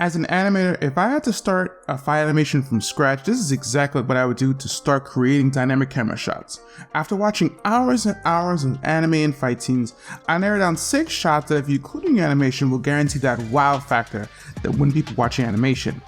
As an animator, if I had to start a fight animation from scratch, this is exactly what I would do to start creating dynamic camera shots. After watching hours and hours of anime and fight scenes, I narrowed down 6 shots that if you include in your animation will guarantee that wow factor that when people watch your animation.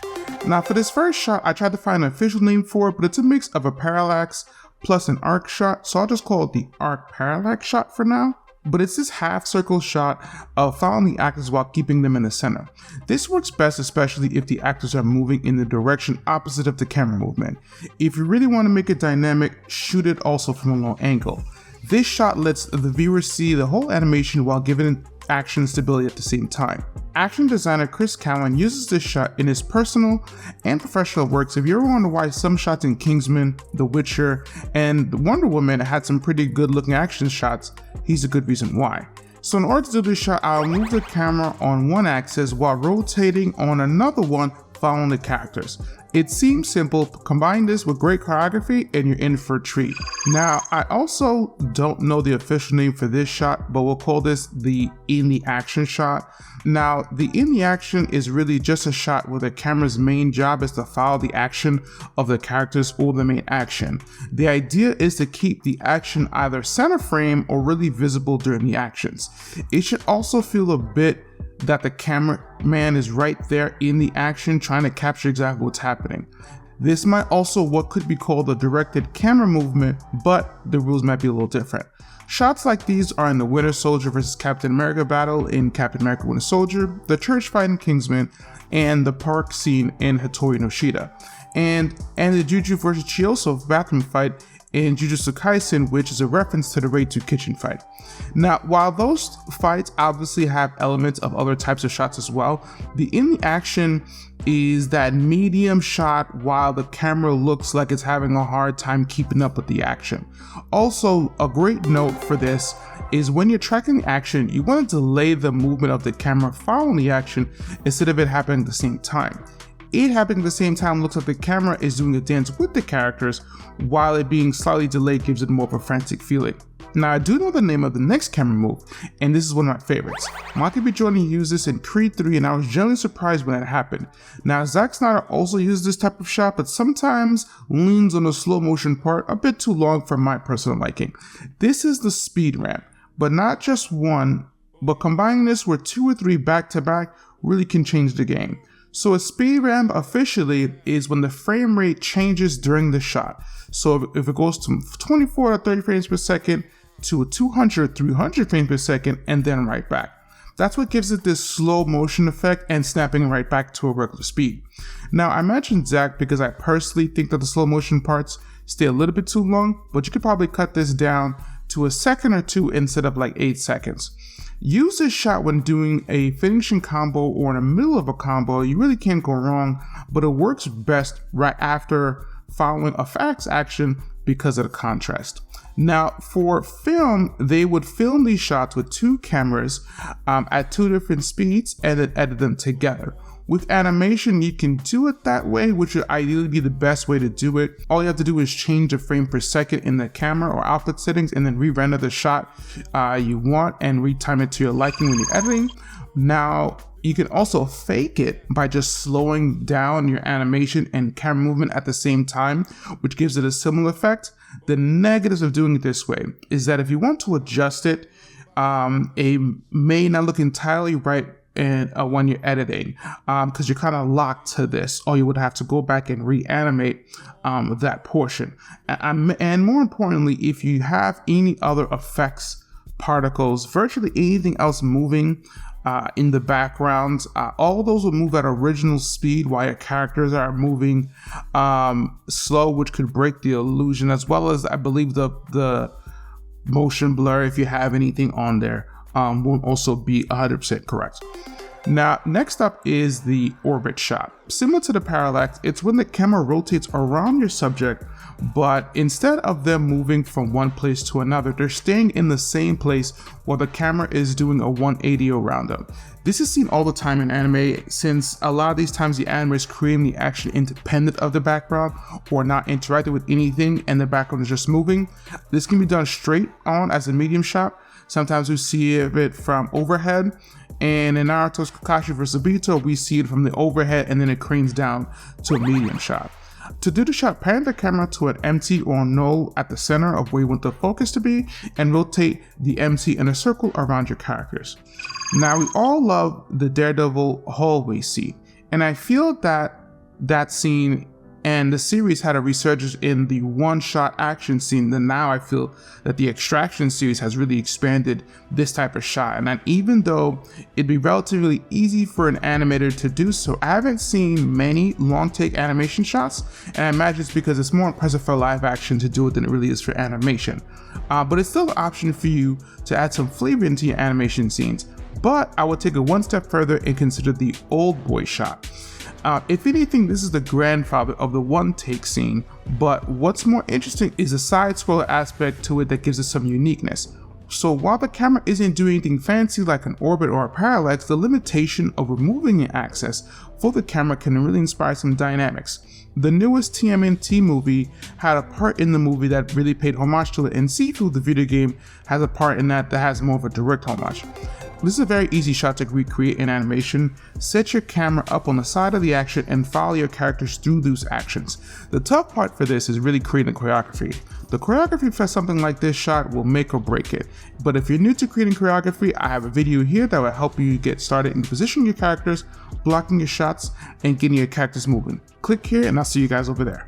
Now for this first shot, I tried to find an official name for it, but it's a mix of a parallax plus an arc shot, so I'll just call it the arc parallax shot for now. But it's this half circle shot of following the actors while keeping them in the center. This works best especially if the actors are moving in the direction opposite of the camera movement. If you really want to make it dynamic, shoot it also from a low angle. This shot lets the viewer see the whole animation while giving action stability at the same time. Action designer Chris Cowan uses this shot in his personal and professional works. If you ever wonder why some shots in Kingsman, The Witcher, and Wonder Woman had some pretty good looking action shots, he's a good reason why. So in order to do this shot, I'll move the camera on one axis while rotating on another one following the characters. It seems simple, combine this with great choreography and you're in for a treat. Now, I also don't know the official name for this shot, but we'll call this the in the action shot. Now, the in the action is really just a shot where the camera's main job is to follow the action of the characters or the main action. The idea is to keep the action either center frame or really visible during the actions. It should also feel a bit that the cameraman is right there in the action trying to capture exactly what's happening. This might also what could be called a directed camera movement, but the rules might be a little different. Shots like these are in the Winter Soldier vs. Captain America battle in Captain America Winter Soldier, the church fight in Kingsman, and the park scene in Hattori no Shida, and the Juju vs. Chioso bathroom fight in Jujutsu Kaisen, which is a reference to the Raid 2 kitchen fight. Now, while those fights obviously have elements of other types of shots as well, the in the action is that medium shot while the camera looks like it's having a hard time keeping up with the action. Also, a great note for this is when you're tracking action, you want to delay the movement of the camera following the action instead of it happening at the same time. It happening at the same time looks like the camera is doing a dance with the characters, while it being slightly delayed gives it more of a frantic feeling. Now, I do know the name of the next camera move, and this is one of my favorites. Michael B. Jordan used this in Creed 3, and I was genuinely surprised when it happened. Now, Zack Snyder also uses this type of shot, but sometimes leans on the slow motion part a bit too long for my personal liking. This is the speed ramp, but not just one, but combining this with 2 or 3 back-to-back really can change the game. So a speed ramp officially is when the frame rate changes during the shot. So if it goes to 24 to 30 frames per second to 200, 300 frames per second and then right back. That's what gives it this slow motion effect and snapping right back to a regular speed. Now I mentioned Zack because I personally think that the slow motion parts stay a little bit too long, but you could probably cut this down to a second or 2 instead of like 8 seconds. Use this shot when doing a finishing combo or in the middle of a combo. You really can't go wrong, but it works best right after following a fast action because of the contrast. Now for film, they would film these shots with 2 cameras at 2 different speeds and then edit them together. With animation, you can do it that way, which would ideally be the best way to do it. All you have to do is change the frame per second in the camera or output settings and then re-render the shot you want and retime it to your liking when you're editing. Now, you can also fake it by just slowing down your animation and camera movement at the same time, which gives it a similar effect. The negatives of doing it this way is that if you want to adjust it, it may not look entirely right and when you're editing, because you're kind of locked to this, or you would have to go back and reanimate that portion. And more importantly, if you have any other effects, particles, virtually anything else moving in the background, all those will move at original speed while your characters are moving slow, which could break the illusion, as well as I believe the motion blur, if you have anything on there, won't also be 100% correct. Now, next up is the orbit shot. Similar to the parallax, it's when the camera rotates around your subject, but instead of them moving from one place to another, they're staying in the same place while the camera is doing a 180 around them. This is seen all the time in anime, since a lot of these times the anime is creating the action independent of the background or not interacting with anything and the background is just moving. This can be done straight on as a medium shot. Sometimes we see it from overhead, And in Naruto's Kakashi vs. Obito, we see it from the overhead and then it cranes down to a medium shot. To do the shot, pan the camera to an empty or null at the center of where you want the focus to be and rotate the empty in a circle around your characters. Now, we all love the Daredevil hallway scene, and I feel that that scene and the series had a resurgence in the one-shot action scene. Then now I feel that the Extraction series has really expanded this type of shot. And that even though it'd be relatively easy for an animator to do so, I haven't seen many long-take animation shots, and I imagine it's because it's more impressive for live action to do it than it really is for animation. But it's still an option for you to add some flavor into your animation scenes. But I would take it one step further and consider the old boy shot. If anything, this is the grandfather of the one-take scene, but what's more interesting is the side-scroller aspect to it that gives it some uniqueness. So while the camera isn't doing anything fancy like an orbit or a parallax, the limitation of removing an axis for the camera can really inspire some dynamics. The newest TMNT movie had a part in the movie that really paid homage to it, and Sifu, the video game, has a part in that has more of a direct homage. This is a very easy shot to recreate in animation. Set your camera up on the side of the action and follow your characters through those actions. The tough part for this is really creating choreography. The choreography for something like this shot will make or break it. But if you're new to creating choreography, I have a video here that will help you get started in positioning your characters, blocking your shots, and getting your characters moving. Click here and I'll see you guys over there.